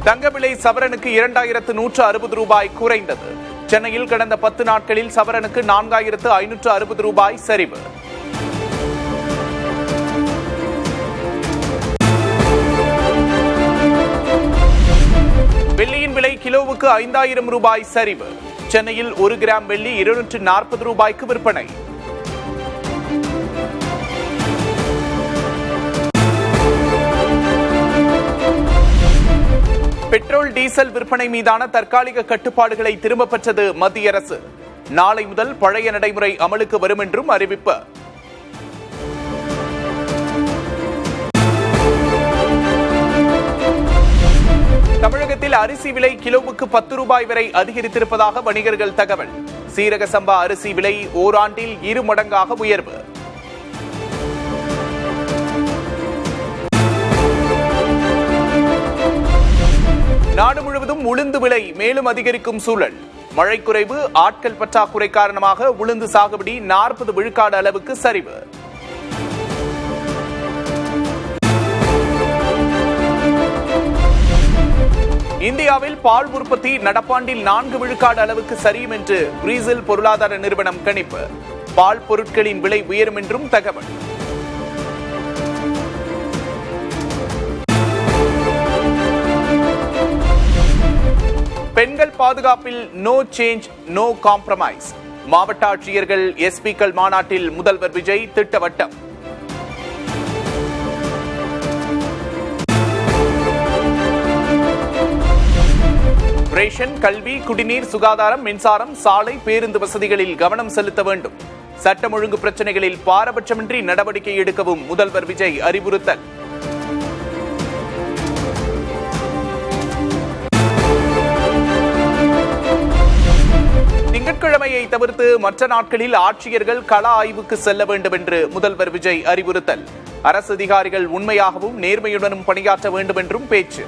தங்க விலை சவரனுக்கு 2160 ரூபாய் குறைந்தது. சென்னையில் கடந்த 10 நாட்களில் சவரனுக்கு 4560 ரூபாய் சரிவு. வெள்ளியின் விலை கிலோவுக்கு 5000 ரூபாய் சரிவு. சென்னையில் 1 கிராம் வெள்ளி 240 ரூபாய்க்கு விற்பனை. பெட்ரோல் டீசல் விற்பனை மீதான தற்காலிக கட்டுப்பாடுகளை திரும்பப் பெற்றது மத்திய அரசு. நாளை முதல் பழைய நடைமுறை அமலுக்கு வரும் என்றும் அறிவிப்பு. தமிழகத்தில் அரிசி விலை கிலோவுக்கு 10 ரூபாய் வரை அதிகரித்திருப்பதாக வணிகர்கள் தகவல். சீரக சம்பா அரிசி விலை ஓராண்டில் 2 மடங்காக உயர்வு. நாடு முழுவதும் உளுந்து விலை மேலும் அதிகரிக்கும் சூழல். மழை குறைவு, ஆட்கள் பற்றாக்குறை காரணமாக உளுந்து சாகுபடி 40 விழுக்காடு அளவுக்கு சரிவு. இந்தியாவில் பால் உற்பத்தி நடப்பாண்டில் 4 விழுக்காடு அளவுக்கு சரியும் என்று பிரேசில் பொருளாதார நிறுவனம் கணிப்பு. பால் பொருட்களின் விலை உயரும் என்றும் தகவல். பெண்கள் பாதுகாப்பில் நோ சேஞ்ச் நோ காம்ப்ரமைஸ். மாவட்ட ஆட்சியர்கள் எஸ்பிக்கள் மாநாட்டில் முதல்வர் விஜய் திட்டவட்டம். ரேஷன், கல்வி, குடிநீர், சுகாதாரம், மின்சாரம், சாலை, பேருந்து வசதிகளில் கவனம் செலுத்த வேண்டும். சட்டம் ஒழுங்கு பிரச்சனைகளில் பாரபட்சமின்றி நடவடிக்கை எடுக்கவும் முதல்வர் விஜய் அறிவுறுத்தல். திங்கட்கிழமையை தவிர்த்து மற்ற நாட்களில் ஆட்சியர்கள் கள ஆய்வுக்கு செல்ல வேண்டும் என்று முதல்வர் விஜய் அறிவுறுத்தல். அரசு அதிகாரிகள் உண்மையாகவும் நேர்மையுடனும் பணியாற்ற வேண்டும் என்றும் பேச்சு.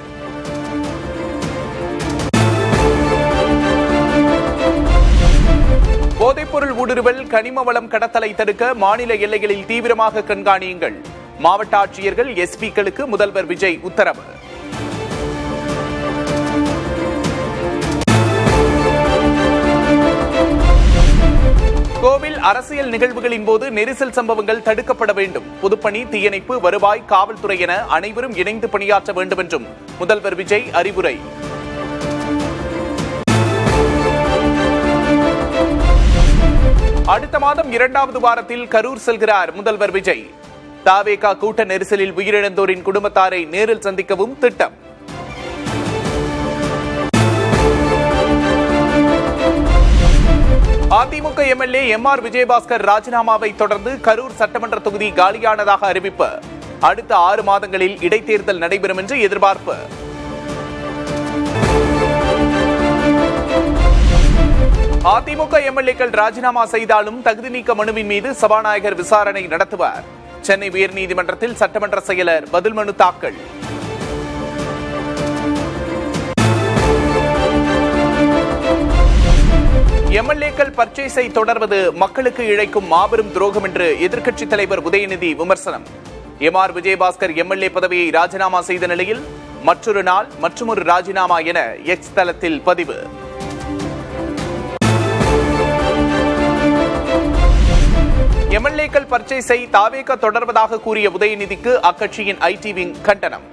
போதைப்பொருள் ஊடுருவல், கனிம வளம் கடத்தலை தடுக்க மாநில எல்லைகளில் தீவிரமாக கண்காணியுங்கள். மாவட்ட ஆட்சியர்கள் எஸ்பிக்களுக்கு முதல்வர் விஜய் உத்தரவு. கோவில் அரசியல் நிகழ்வுகளின் போது நெரிசல் சம்பவங்கள் தடுக்கப்பட வேண்டும். பொதுப்பணி, தீயணைப்பு, வருவாய், காவல்துறை என அனைவரும் இணைந்து பணியாற்ற வேண்டும் என்றும் முதல்வர் விஜய் அறிவுரை. அடுத்த மாதம் 2வது வாரத்தில் கரூர் செல்கிறார் முதல்வர் விஜய். தவேகா கூட்ட நெரிசலில் உயிரிழந்தோரின் குடும்பத்தாரை நேரில் சந்திக்கவும் திட்டம். AIADMK MLA MR. விஜயபாஸ்கர் ராஜினாமாவை தொடர்ந்து கரூர் சட்டமன்ற தொகுதி காலியானதாக அறிவிப்பு. அடுத்த 6 மாதங்களில் இடைத்தேர்தல் நடைபெறும் என்று எதிர்பார்ப்பு. அதிமுக எம்எல்ஏக்கள் ராஜினாமா செய்தாலும் தகுதி நீக்க மனுவின் மீது சபாநாயகர் விசாரணை நடத்துவார். சென்னை உயர்நீதிமன்றத்தில் சட்டமன்ற செயலர் பதில் மனு தாக்கல். எம்எல்ஏக்கள் பர்ச்சேஸை தொடர்வது மக்களுக்கு இழைக்கும் மாபெரும் துரோகம் என்று எதிர்க்கட்சித் தலைவர் உதயநிதி விமர்சனம். எம்.ஆர். விஜயபாஸ்கர் எம்எல்ஏ பதவியை ராஜினாமா செய்த நிலையில் மற்றொரு நாள் மற்றொரு ராஜினாமா என எக்ஸ் தளத்தில் பதிவு. எம்எல்ஏக்கள் பர்ச்சேஸை தவேகா தொடர்வதாக கூறிய உதயநிதிக்கு அக்கட்சியின் ஐடி விங் கண்டனம்.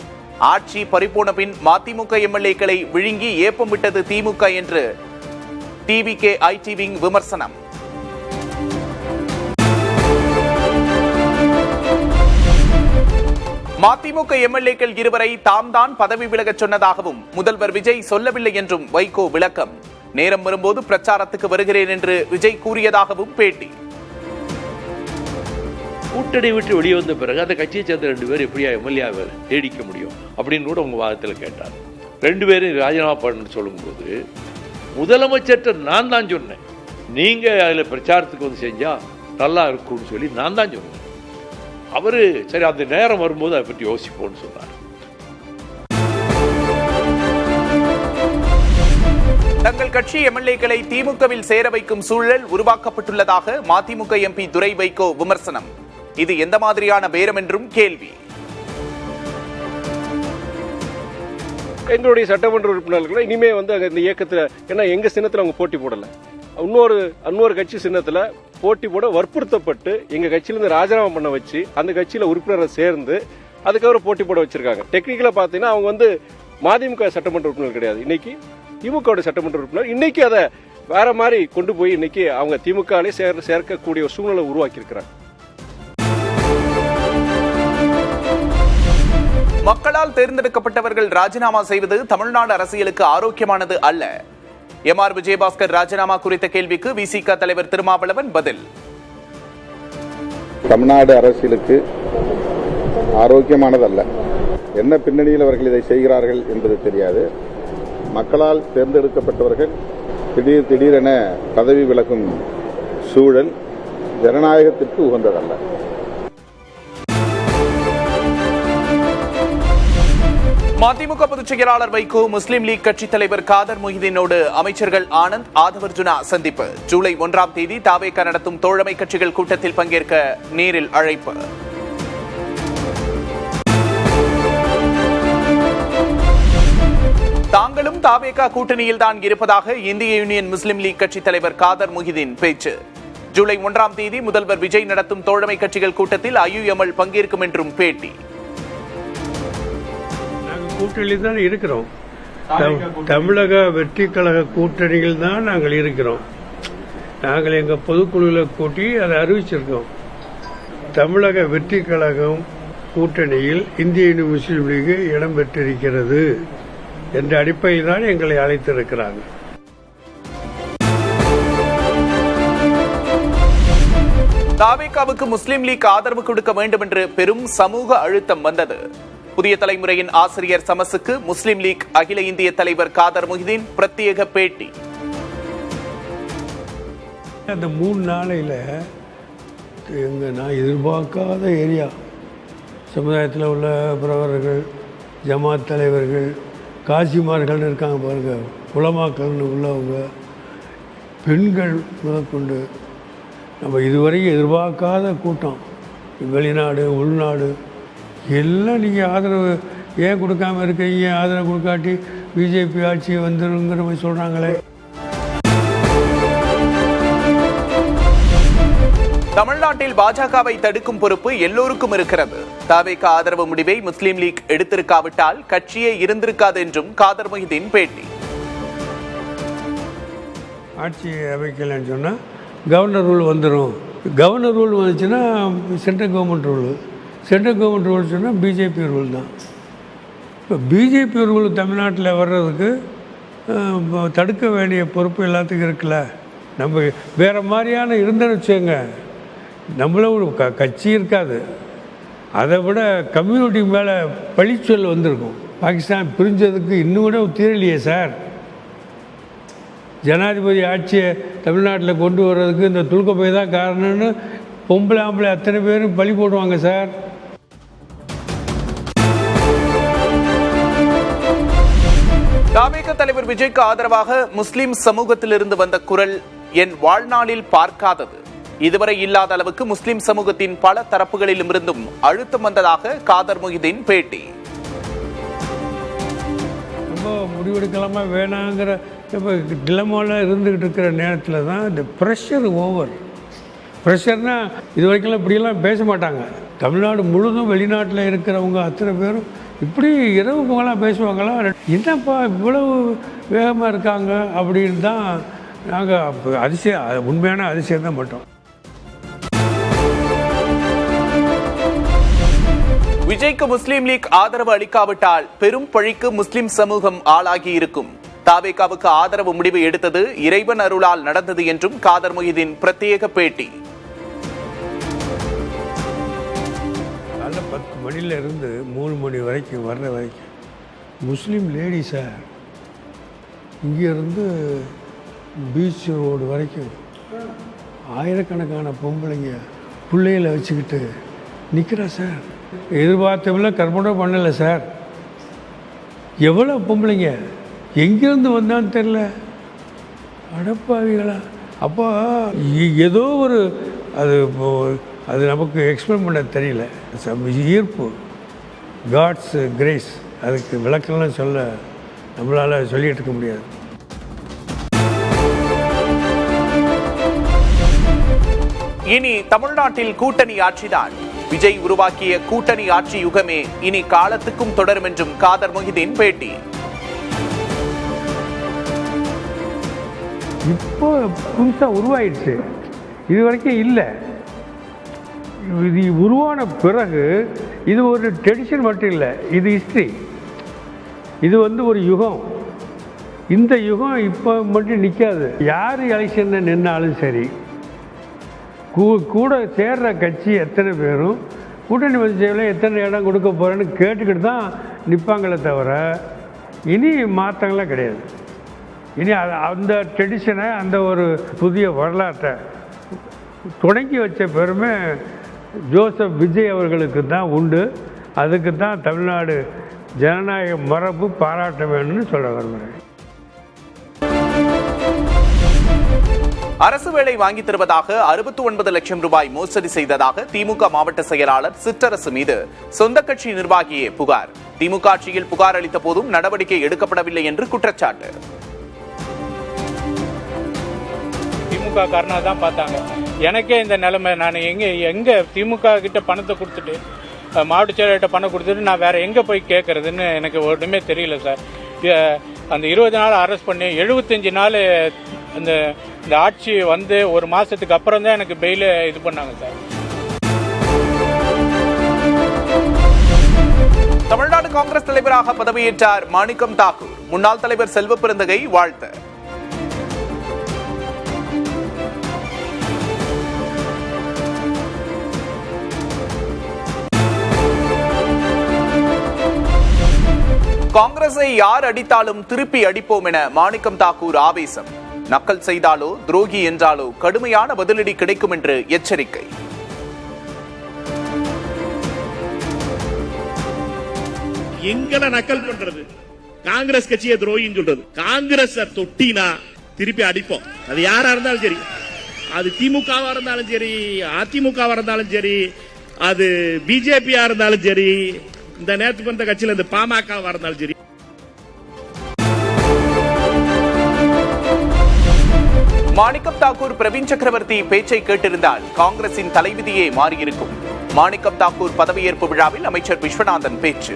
ஆட்சி பறிபோன பின் மதிமுக எம்எல்ஏக்களை விழுங்கி ஏப்பம் விட்டது திமுக என்று டிவிகே ஐடி விங் விமர்சனம். மதிமுக எம்எல்ஏக்கள் இருவரை தாம் தான் பதவி விலகச் சொன்னதாகவும் முதல்வர் விஜய் சொல்லவில்லை என்றும் வைகோ விளக்கம். நேரம் வரும்போது பிரச்சாரத்துக்கு வருகிறேன் என்று விஜய் கூறியதாகவும் பேட்டி. கூட்டணி விட்டு வெளியே வந்த பிறகு அந்த கட்சியை சேர்ந்த 2 பேர் எப்படியா எம்எல்ஏ நீடிக்க முடியும் அப்படின்னு கூட உங்க வாதத்தில் கேட்டார். 2 பேரும் ராஜினாமா பண்ணு சொல்லும்போது முதலமைச்சர்கிட்ட நான் தான் சொன்னேன், நீங்க அதில் பிரச்சாரத்துக்கு வந்து செஞ்சா நல்லா இருக்கும்னு சொல்லி நான் தான் சொன்னேன். அவரு சரி அந்த நேரம் வரும்போது அதை பற்றி யோசிப்போம்னு சொன்னார். தங்கள் கட்சி எம்எல்ஏக்களை திமுகவில் சேர வைக்கும் சூழல் உருவாக்கப்பட்டுள்ளதாக மதிமுக எம்பி துரை வைகோ விமர்சனம். இது எந்த மாதிரியான பேரம் என்றும் கேள்வி. எங்களுடைய சட்டமன்ற உறுப்பினர்கள் இனிமேல் வந்து இந்த இயக்கத்தில், ஏன்னா எங்கள் சின்னத்தில் அவங்க போட்டி போடலை, இன்னொரு கட்சி சின்னத்தில் போட்டி போட வற்புறுத்தப்பட்டு எங்கள் கட்சியிலேருந்து ராஜினாமா பண்ண வச்சு அந்த கட்சியில் உறுப்பினரை சேர்ந்து அதுக்கப்புறம் போட்டி போட வச்சிருக்காங்க. டெக்னிக்கலாக பார்த்தீங்கன்னா அவங்க வந்து மதிமுக சட்டமன்ற உறுப்பினர் கிடையாது, இன்னைக்கு திமுக சட்டமன்ற உறுப்பினர். இன்னைக்கு அதை வேற மாதிரி கொண்டு போய் இன்னைக்கு அவங்க திமுகவே சேர்க்கக்கூடிய ஒரு சூழ்நிலை உருவாக்கி இருக்கிறாங்க. மக்களால் தேர்ந்தெடுக்கப்பட்டவர்கள் ராஜினாமா செய்வது தமிழ்நாடு அரசியலுக்கு ஆரோக்கியமானது அல்ல. எம்.ஆர். விஜயபாஸ்கர் ராஜினாமா குறித்த கேள்விக்கு விசிக தலைவர் திருமாவளவன் பதில். தமிழ்நாடு அரசியலுக்கு ஆரோக்கியமானதல்ல. என்ன பின்னணியில் அவர்கள் இதை செய்கிறார்கள் என்பது தெரியாது. மக்களால் தேர்ந்தெடுக்கப்பட்டவர்கள் திடீரென பதவி விலகும் சூழல் ஜனநாயகத்திற்கு உகந்ததல்ல. மதிமுக பொதுச் செயலாளர் வைகோ முஸ்லிம் லீக் கட்சித் தலைவர் காதர் மொஹிதீனோடு அமைச்சர்கள் ஆனந்த் ஆதவர்ஜுனா சந்திப்பு. ஜூலை 1ஆம் தேதி தாவேகா நடத்தும் தோழமை கட்சிகள் கூட்டத்தில் பங்கேற்க நேரில் அழைப்பு. தாங்களும் தாவேகா கூட்டணியில் தான் இருப்பதாக இந்திய யூனியன் முஸ்லிம் லீக் கட்சித் தலைவர் காதர் மொஹிதீன் பேச்சு. ஜூலை 1ஆம் தேதி முதல்வர் விஜய் நடத்தும் தோழமை கட்சிகள் கூட்டத்தில் IUML பங்கேற்கும் என்றும் பேட்டி. கூட்டணியில் தான் இருக்கிறோம். தமிழக வெற்றி கழக கூட்டணியில் தான் நாங்கள் இருக்கிறோம். நாங்கள் எங்கள் பொதுக்குழுவில் கூட்டி அதை அறிவிச்சிருக்கோம். தமிழக வெற்றி கழகம் கூட்டணியில் இந்திய யூனியன் முஸ்லீம் லீக் இடம் பெற்றிருக்கிறது என்ற அடிப்படையில் தான் எங்களை அழைத்திருக்கிறாங்க. தாவேகாவுக்கு முஸ்லிம் லீக் ஆதரவு கொடுக்க வேண்டும் என்று பெரும் சமூக அழுத்தம் வந்தது. புதிய தலைமுறையின் ஆசிரியர் சமசுக்கு முஸ்லிம் லீக் அகில இந்திய தலைவர் காதர் மொஹிதீன் பிரத்யேக பேட்டி. அந்த 3 நாளையில் நான் எதிர்பார்க்காத ஏரியா சமுதாயத்தில் உள்ள பிரவர்கள், ஜமாத் தலைவர்கள், காசிமார்கள் இருக்காங்க பாருங்க, உலமாக்கள்னு உள்ளவங்க, பெண்கள் முதற்கொண்டு நம்ம இதுவரைக்கும் எதிர்பார்க்காத கூட்டம். வெளிநாடு உள்நாடு எல்லாம் நீங்கள் ஆதரவு ஏன் கொடுக்காம இருக்கீங்க, ஆதரவு கொடுக்காட்டி பிஜேபி ஆட்சி வந்துருங்கிற மாதிரி சொல்கிறாங்களே. தமிழ்நாட்டில் பாஜகவை தடுக்கும் பொறுப்பு எல்லோருக்கும் இருக்கிறது. தாவேகா ஆதரவு முடிவை முஸ்லிம் லீக் எடுத்திருக்காவிட்டால் கட்சியே இருந்திருக்காது என்றும் காதர் மொஹிதீன் பேட்டி. ஆட்சியை அமைக்கலன்னு சொன்னால் கவர்னர் ரூல் வந்துடும். கவர்னர் ரூல் வந்துச்சுன்னா central government rule, central government rule சொன்னால் பிஜேபி ரூல் தான். இப்போ பிஜேபி ரூல் தமிழ்நாட்டில் வர்றதுக்கு தடுக்க வேண்டிய பொறுப்பு எல்லாத்துக்கும் இருக்குல்ல. நம்ம வேறு மாதிரியான இருந்தேன்னு வச்சுக்கோங்க, நம்மள ஒரு கட்சி இருக்காது, அதை விட கம்யூனிட்டி மேலே பழிச்சொல் வந்திருக்கும். பாகிஸ்தான் பிரிஞ்சதுக்கு இன்னும் கூட தீரலையே சார். ஜனாதிபதி ஆட்சியை தமிழ்நாட்டில் கொண்டு வர்றதுக்கு இந்த துல்கப்பை தான் காரணம்னு பொம்பளை ஆம்பளை அத்தனை பேரும் பழி போடுவாங்க சார். தாவேகா தலைவர் விஜய்க்கு ஆதரவாக முஸ்லிம் சமூகத்திலிருந்து வந்த குரல் என் வாழ்நாளில் பார்க்காதது. இதுவரை இல்லாத அளவுக்கு முஸ்லிம் சமூகத்தின் பல தரப்புகளிலும் இருந்தும் அழுத்தம் வந்ததாக காதர் மொஹிதீன் பேட்டி. ரொம்ப முடிவெடுக்கலாமா வேணாங்கிற டிலமாவில் இருந்துகிட்டு இருக்கிற நேரத்தில் தான் இந்த ப்ரெஷர் ஓவர். ப்ரெஷர்னா இது வரைக்கும் இப்படியெல்லாம் பேச மாட்டாங்க. தமிழ்நாடு முழுதும் வெளிநாட்டில் இருக்கிறவங்க அத்தனை பேரும் இப்படி இரவு பகலாக பேசுவாங்களா, என்னப்பா இவ்வளவு வேகமாக இருக்காங்க அப்படின்னு தான் நாங்கள் அதிசயம், உண்மையான அதிசயம் தான் மட்டும். விஜய்க்கு முஸ்லிம் லீக் ஆதரவு அளிக்காவிட்டால் பெரும் பழிக்கு முஸ்லிம் சமூகம் ஆளாகி இருக்கும். தாவேகாவுக்கு ஆதரவு முடிவு எடுத்தது இறைவன் அருளால் நடந்தது என்றும் காதர் மொஹிதீன் பிரத்யேக பேட்டி. காலைல 10 மணிலேருந்து 3 மணி வரைக்கும் வர்ற வரைக்கும் முஸ்லீம் லேடிஸாக இங்கேருந்து பீச் ரோடு வரைக்கும் ஆயிரக்கணக்கான பொம்பளைங்க பிள்ளைகளை வச்சுக்கிட்டு நிற்கிறா சார். எதிர்பார்த்தவில்லை, கற்பனை பண்ணலை சார். எவ்வளோ பொம்பளைங்க எங்கேருந்து வந்தான்னு தெரில, அடப்பாவிகளா. அப்போ ஏதோ ஒரு அது நமக்கு எக்ஸ்பிளைன் பண்ண தெரியல. ஈர்ப்பு, காட்ஸ் கிரேஸ், அதுக்கு விளக்கம்லாம் சொல்ல நம்மளால் சொல்லிட்டு இருக்க முடியாது. இனி தமிழ்நாட்டில் கூட்டணி ஆட்சிதான். விஜய் உருவாக்கிய கூட்டணி ஆட்சி யுகமே இனி காலத்துக்கும் தொடரும் என்றும் காதர் மொஹிதீன் பேட்டி. இப்போ புதுசாக உருவாயிடுச்சு, இது வரைக்கும் இல்லை. இது உருவான பிறகு இது ஒரு ட்ரெடிஷன் மட்டும் இல்லை, இது ஹிஸ்ட்ரி. இது ஒரு யுகம். இந்த யுகம் இப்போ மட்டும் நிற்காது. யார் எலெக்ஷனில் நின்னாலும் சரி, கூட சேர்ற கட்சி எத்தனை பேரும் கூட்டணி வச்சுல எத்தனை இடம் கொடுக்க போகிறேன்னு கேட்டுக்கிட்டு தான் நிற்பாங்களே தவிர இனி மாற்றங்கள்லாம் கிடையாது. இனி அந்த ட்ரெடிஷனை, அந்த ஒரு புதிய வரலாற்றை தொடங்கி வச்ச பெருமை ஜோசப் விஜய் அவர்களுக்கு தான் உண்டு. அதுக்கு தான் தமிழ்நாடு ஜனநாயக மரபு பாராட்ட வேணும்னு சொல்ல விரும்புகிறேன். அரசு வேலை வாங்கி தருவதாக 69 லட்சம் ரூபாய் மோசடி செய்ததாக திமுக மாவட்ட செயலாளர் சிற்றரசு மீது சொந்த கட்சி நிர்வாகியே புகார். திமுக ஆட்சியில் புகார் அளித்த போதும் நடவடிக்கை எடுக்கப்படவில்லை என்று குற்றச்சாட்டு. திமுக காரனா தான் பார்த்தாங்க. எனக்கே இந்த நிலைமை, நான் எங்க திமுக கிட்ட பணத்தை கொடுத்துட்டு, மாவட்ட செயலர்கிட்ட பணம் கொடுத்துட்டு நான் வேற எங்க போய் கேட்கறதுன்னு எனக்கு ஒன்றுமே தெரியல சார். அந்த 20 நாள் அரெஸ்ட் பண்ணி 75 நாள் இந்த ஆட்சி வந்து ஒரு மாசத்துக்கு அப்புறம் தான் எனக்கு பெயில் இது பண்ணாங்க சார். தமிழ்நாடு காங்கிரஸ் தலைவராக பதவியேற்றார் மாணிக்கம் தாக்கூர். முன்னாள் தலைவர் செல்வ பெருந்தகை வாழ்த்து. காங்கிரஸை யார் அடித்தாலும் திருப்பி அடிப்போம் என மாணிக்கம் தாக்கூர் ஆவேசம். நக்கல் செய்தாலோ துரோகி என்றாலோ கடுமையான பதிலடி கிடைக்கும் என்று எச்சரிக்கை. எங்களை நக்கல் பண்றது, காங்கிரஸ் கட்சியை துரோகின்னு சொல்றது. காங்கிரஸ் தொட்டினா திருப்பி அடிப்போம். அது யாரா இருந்தாலும் சரி, அது திமுகவா இருந்தாலும் சரி, அதிமுகவா இருந்தாலும் சரி, அது பிஜேபியா இருந்தாலும் சரி, இந்த நேற்று வந்த கட்சியில் இந்த பாமகவா இருந்தாலும் சரி. மாணிக்கம் தாக்கூர் பிரவீன் சக்கரவர்த்தி பேச்சை கேட்டிருந்தால் காங்கிரசின் தலைவிதியே மாறியிருக்கும். மாணிக்கம் தாக்கூர் பதவியேற்பு விழாவில் அமைச்சர் விஸ்வநாதன் பேச்சு.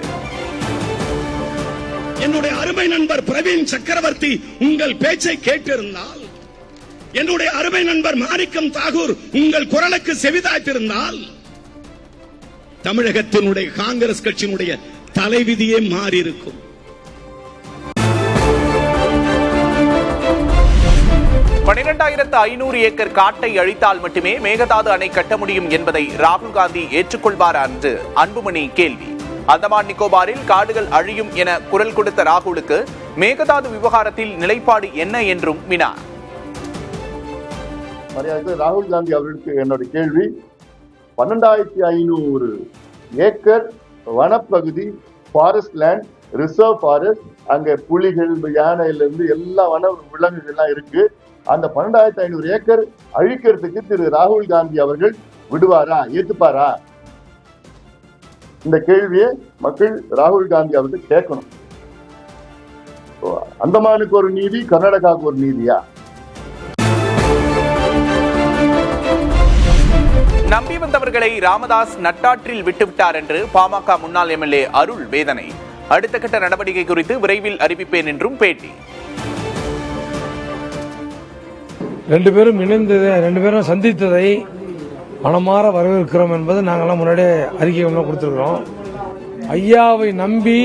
என்னுடைய அருமை நண்பர் பிரவீன் சக்கரவர்த்தி உங்கள் பேச்சை கேட்டிருந்தால், என்னுடைய அருமை நண்பர் மாணிக்கம் தாக்கூர் உங்கள் குரலுக்கு செவிதாய்த்திருந்தால், தமிழகத்தினுடைய காங்கிரஸ் கட்சியினுடைய தலைவிதியே மாறி இருக்கும். 12,500 ஏக்கர் காட்டை அழித்தால் மட்டுமே மேகதாது அணை கட்ட முடியும் என்பதை ராகுல் காந்தி ஏற்றுக்கொள்வாரா என்று அன்புமணி கேள்வி. அந்தமான் நிக்கோபாரில் காடுகள் அழியும் என குரல் கொடுத்த ராகுலுக்கு மேகதாது விவகாரத்தில் நிலைப்பாடு என்ன என்றும் வினா. ராகுல் காந்தி அவர்களுக்கு என்னுடைய கேள்வி, 12,500 ஏக்கர் வனப்பகுதி, ஃபாரஸ்ட் லேண்ட், ரிசர்வ் ஃபாரஸ்ட், அங்க புலிகள், யானையிலிருந்து எல்லா வன விலங்குகள்லாம் இருக்கு. அந்த 12,500 ஏக்கர் அழிக்கிறதுக்கு திரு ராகுல் காந்தி அவர்கள் விடுவாரா, ஏத்துப்பாரா? இந்த கேள்வியை மக்கள் ராகுல் காந்தி அவர்கள் கேட்கணும். அந்தமானுக்கு ஒரு நீதி, கர்நாடகாவுக்கு ஒரு நீதியா? நம்பி வந்தவர்களை ராமதாஸ் நட்டாற்றில் விட்டுவிட்டார் என்று பாமக முன்னாள் எம்எல்ஏ அருள் வேதனை. அடுத்த கட்ட நடவடிக்கை குறித்து விரைவில் அறிவிப்பேன் என்றும் பேட்டி. 2 பேரும் இணைந்ததை, 2 பேரும் சந்தித்ததை மனமாற வரவேற்கிறோம் என்பது நாங்கள்லாம் முன்னாடியே அறிக்கை கொடுத்துருக்கிறோம். ஐயாவை நம்பி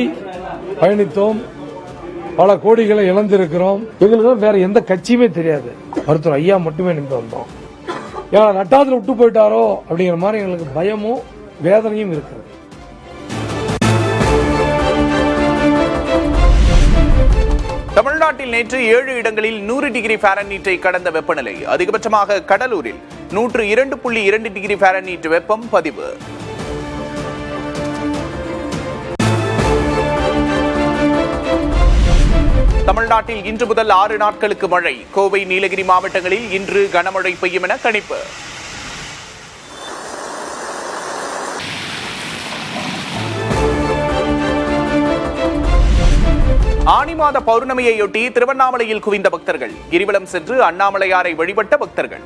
பயணித்தோம், பல கோடிகளை இழந்திருக்கிறோம். எங்களுக்கு வேற எந்த கட்சியுமே தெரியாது, மருத்துவர் ஐயா மட்டுமே நம்பி வந்தோம். ஏன்னா நட்டாத்துல விட்டு போயிட்டாரோ அப்படிங்கிற மாதிரி எங்களுக்கு பயமும் வேதனையும் இருக்குது. தமிழ்நாட்டில் நேற்று 7 இடங்களில் 100 டிகிரி ஃபாரன்ஹீட்டை கடந்த வெப்பநிலை. அதிகபட்சமாக கடலூரில் 102.2 டிகிரி ஃபாரன்ஹீட் வெப்பம் பதிவு. தமிழ்நாட்டில் இன்று முதல் 6 நாட்களுக்கு மழை. கோவை, நீலகிரி மாவட்டங்களில் இன்று கனமழை பெய்யும் என கணிப்பு. ஆனி மாத பௌர்ணமியையொட்டி திருவண்ணாமலையில் குவிந்த பக்தர்கள். கிரிவலம் சென்று அண்ணாமலையாரை வழிபட்ட பக்தர்கள்.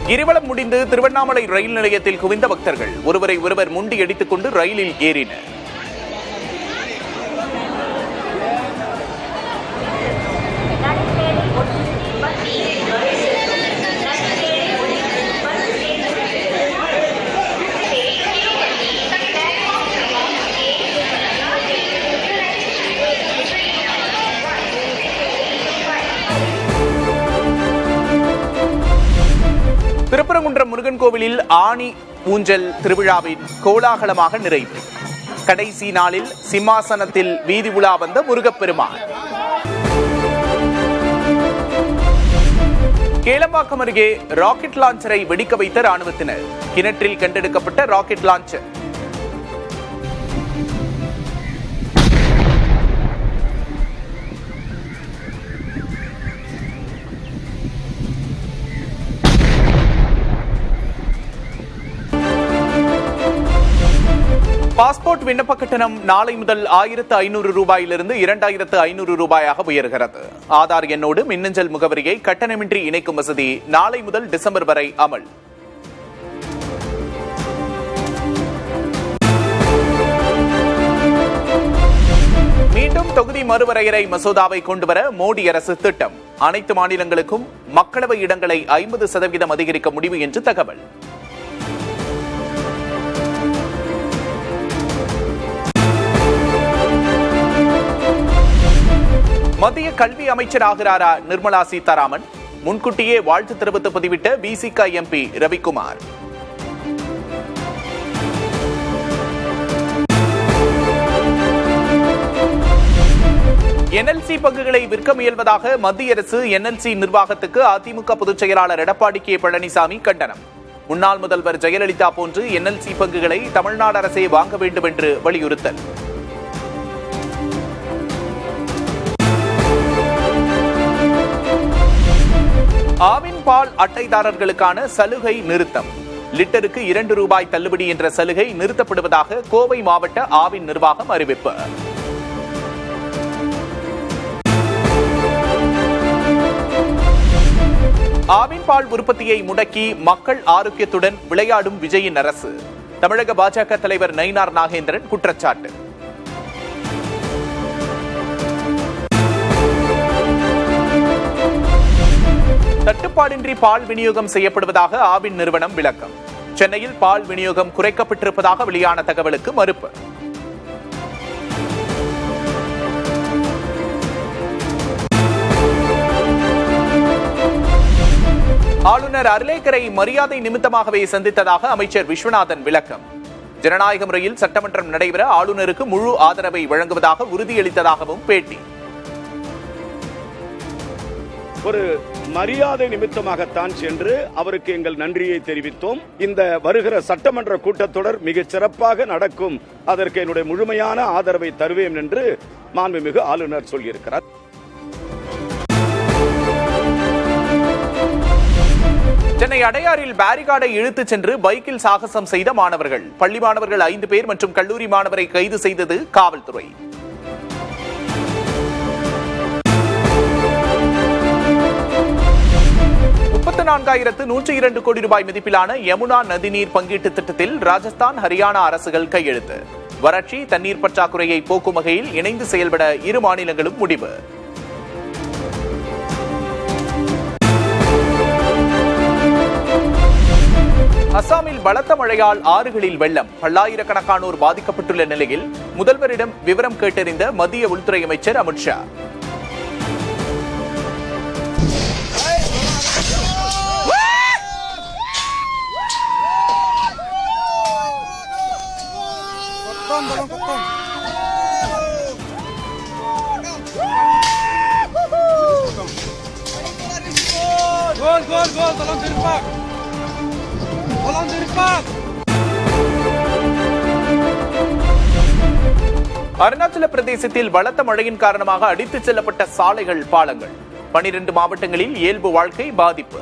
கிரிவலம் முடிந்து திருவண்ணாமலை ரயில் நிலையத்தில் குவிந்த பக்தர்கள் ஒருவரை ஒருவர் முண்டி அடித்துக் கொண்டு ரயிலில் ஏறினர். திருப்பரங்குன்றம் முருகன் கோவிலில் ஆனி ஊஞ்சல் திருவிழாவின் கோலாகலமாக நிறைவு. கடைசி நாளில் சிம்மாசனத்தில் வீதி உலா வந்த முருகப்பெருமான். கேளம்பாக்கம் அருகே ராக்கெட் லான்ச்சரை வெடிக்க வைத்த ராணுவத்தினர். கிணற்றில் கண்டெடுக்கப்பட்ட ராக்கெட் லான்ச்சர். பாஸ்போர்ட் விண்ணப்ப கட்டணம் நாளை முதல் 1500 ரூபாயிலிருந்து 2500 ரூபாயாக உயர்கிறது. ஆதார் எண்ணோடு மின்னஞ்சல் முகவரியை கட்டணமின்றி இணைக்கும் வசதி நாளை முதல் டிசம்பர் வரை அமல். மீண்டும் தொகுதி மறுவரையறை மசோதாவை கொண்டுவர மோடி அரசு திட்டம். அனைத்து மாநிலங்களுக்கும் மக்களவை இடங்களை 50% அதிகரிக்க முடிவு என்று தகவல். மத்திய கல்வி அமைச்சர் ஆகிறாரா நிர்மலா சீதாராமன்? முன்கூட்டியே வாழ்த்து தெரிவித்து பதிவிட்ட பிசிக எம்பி ரவிக்குமார். என்எல்சி பங்குகளை விற்க முயல்வதாக மத்திய அரசு என்எல்சி நிர்வாகத்துக்கு அதிமுக பொதுச் செயலாளர் எடப்பாடி கே பழனிசாமி கண்டனம். முன்னாள் முதல்வர் ஜெயலலிதா போன்று என்எல்சி பங்குகளை தமிழ்நாடு அரசே வாங்க வேண்டும் என்று வலியுறுத்தல். ஆவின் பால் அட்டைதாரர்களுக்கான சலுகை நிறுத்தம். லிட்டருக்கு 2 ரூபாய் தள்ளுபடி என்ற சலுகை நிறுத்தப்படுவதாக கோவை மாவட்ட ஆவின் நிர்வாகம் அறிவிப்பு. ஆவின் பால் உற்பத்தியை முடக்கி மக்கள் ஆரோக்கியத்துடன் விளையாடும் விஜயின் அரசு. தமிழக பாஜக தலைவர் நயினார் நாகேந்திரன் குற்றச்சாட்டு. தட்டுப்பாடின்றி பால் விநியோகம் செய்யப்படுவதாக ஆவின் நிறுவனம் விளக்கம். சென்னையில் பால் விநியோகம் குறைக்கப்பட்டிருப்பதாக வெளியான தகவலுக்கு மறுப்பு. ஆளுநர் அர்லேக்கரை மரியாதை நிமித்தமாகவே சந்தித்ததாக அமைச்சர் விஸ்வநாதன் விளக்கம். ஜனநாயக முறையில் சட்டமன்றம் நடைபெற ஆளுநருக்கு முழு ஆதரவை வழங்குவதாக உறுதியளித்ததாகவும் பேட்டி. ஒரு மரியாதை நிமித்தமாகத்தான் சென்று அவருக்கு எங்கள் நன்றியை தெரிவித்தோம். இந்த வருகிற சட்டமன்ற கூட்டத்தொடர் மிகச் சிறப்பாக நடக்கும், அதற்கு என்னுடைய முழுமையான ஆதரவை தருவேன் என்று மாண்புமிகு ஆளுநர் சொல்லியிருக்கிறார். சென்னை அடையாறில் பேரிகார்டை இழுத்துச் சென்று பைக்கில் சாகசம் செய்த மாணவர்கள். பள்ளி மாணவர்கள் 5 பேர் மற்றும் கல்லூரி மாணவரை கைது செய்தது காவல்துறை. $34,102 கோடி ரூபாய் மதிப்பிலான யமுனா நதிநீர் பங்கீட்டு திட்டத்தில் ராஜஸ்தான், ஹரியானா அரசுகள் கையெழுத்து. வறட்சி, தண்ணீர் பற்றாக்குறையை போக்கும் வகையில் இணைந்து செயல்பட இரு மாநிலங்களும் முடிவு. அசாமில் பலத்த மழையால் ஆறுகளில் வெள்ளம். பல்லாயிரக்கணக்கானோர் பாதிக்கப்பட்டுள்ள நிலையில் முதல்வரிடம் விவரம் கேட்டறிந்த மத்திய உள்துறை அமைச்சர் அமித்ஷா. அருணாச்சல பிரதேசத்தில் பலத்த மழையின் காரணமாக அடித்துச் செல்லப்பட்ட சாலைகள், பாலங்கள். 12 மாவட்டங்களில் இயல்பு வாழ்க்கை பாதிப்பு.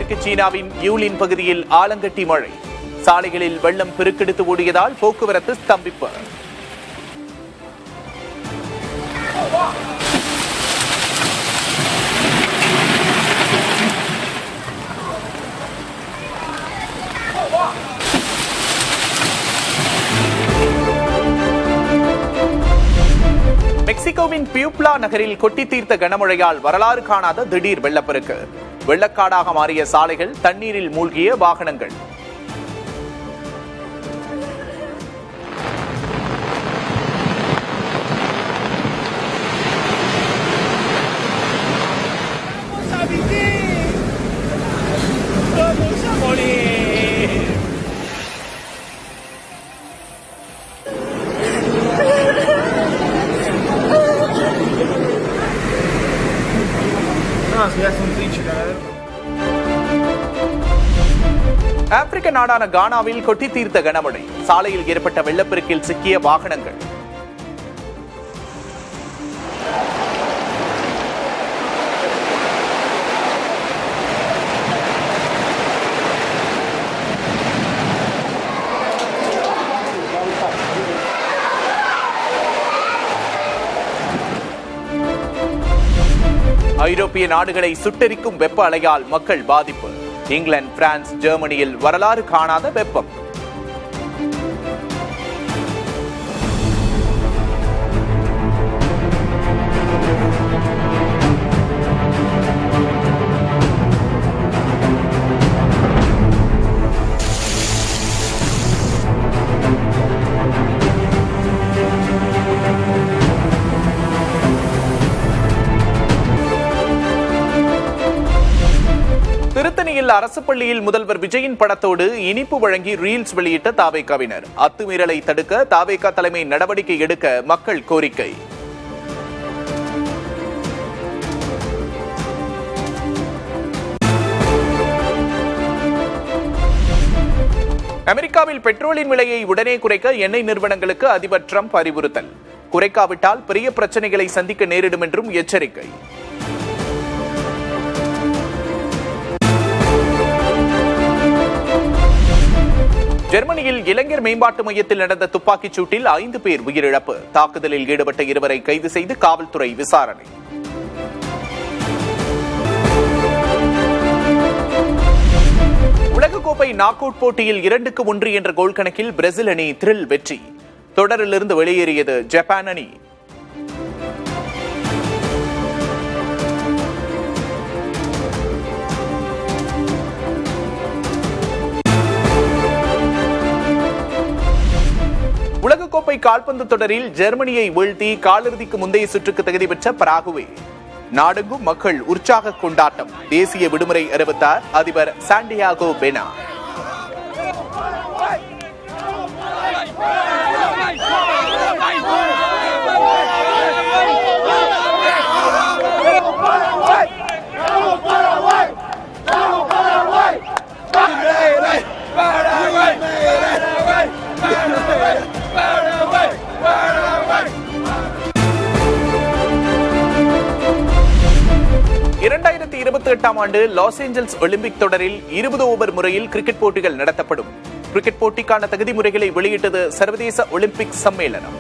தென்மேற்கு சீனாவின் யூலின் பகுதியில் ஆலங்கட்டி மழை. சாலைகளில் வெள்ளம் பெருக்கெடுத்து ஓடியதால் போக்குவரத்து ஸ்தம்பிப்பு. மெக்சிகோவின் பியூப்லா நகரில் கொட்டி தீர்த்த கனமழையால் வரலாறு காணாத திடீர் வெள்ளப்பெருக்கு. வெள்ளக்காடாக மாறிய சாலைகள், தண்ணீரில் மூழ்கிய வாகனங்கள். ஆப்பிரிக்க நாடான கானாவில் கொட்டி தீர்த்த கனமழை. சாலையில் ஏற்பட்ட வெள்ளப்பெருக்கில் சிக்கிய வாகனங்கள். ஐரோப்பிய நாடுகளை சுட்டெரிக்கும் வெப்ப அலையால் மக்கள் பாதிப்பு. இங்கிலாந்து, பிரான்ஸ், ஜெர்மனியில் வரலாறு காணாத வெப்பம். திருத்தணியில் அரசு பள்ளியில் முதல்வர் விஜயின் படத்தோடு இனிப்பு வழங்கி ரீல்ஸ் வெளியிட்ட தாவேகாவினர். அத்துமீறலை தடுக்க தாவேகா தலைமை நடவடிக்கை எடுக்க மக்கள் கோரிக்கை. அமெரிக்காவில் பெட்ரோலின் விலையை உடனே குறைக்க எண்ணெய் நிறுவனங்களுக்கு அதிபர் டிரம்ப் அறிவுறுத்தல். குறைக்காவிட்டால் பெரிய பிரச்சனைகளை சந்திக்க நேரிடும் என்றும் எச்சரிக்கை. ஜெர்மனியில் இளைஞர் மேம்பாட்டு மையத்தில் நடந்த துப்பாக்கிச் சூட்டில் 5 பேர் உயிரிழப்பு. தாக்குதலில் ஈடுபட்ட 2 கைது செய்து காவல்துறை விசாரணை. உலகக்கோப்பை நாக் அவுட் போட்டியில் 2-1 என்ற கோல் கணக்கில் பிரேசில் அணி த்ரில் வெற்றி. தொடரிலிருந்து வெளியேறியது ஜப்பான் அணி. உலகக்கோப்பை கால்பந்து தொடரில் ஜெர்மனியை வீழ்த்தி காலிறுதிக்கு முந்தைய சுற்றுக்கு தகுதி பெற்ற பராகுவே. நாடெங்கும் மக்கள் உற்சாக கொண்டாட்டம். தேசிய விடுமுறை அறிவித்தார் அதிபர் சாண்டியாகோ பெனா. ஆண்டு லாஸ் ஏஞ்சல்ஸ் ஒலிம்பிக் தொடரில் 20 ஓவர் முறையில் கிரிக்கெட் போட்டிகள் நடத்தப்படும். கிரிக்கெட் போட்டிக்கான தகுதி முறைகளை வெளியிட்டது சர்வதேச ஒலிம்பிக் சம்மேளனம்.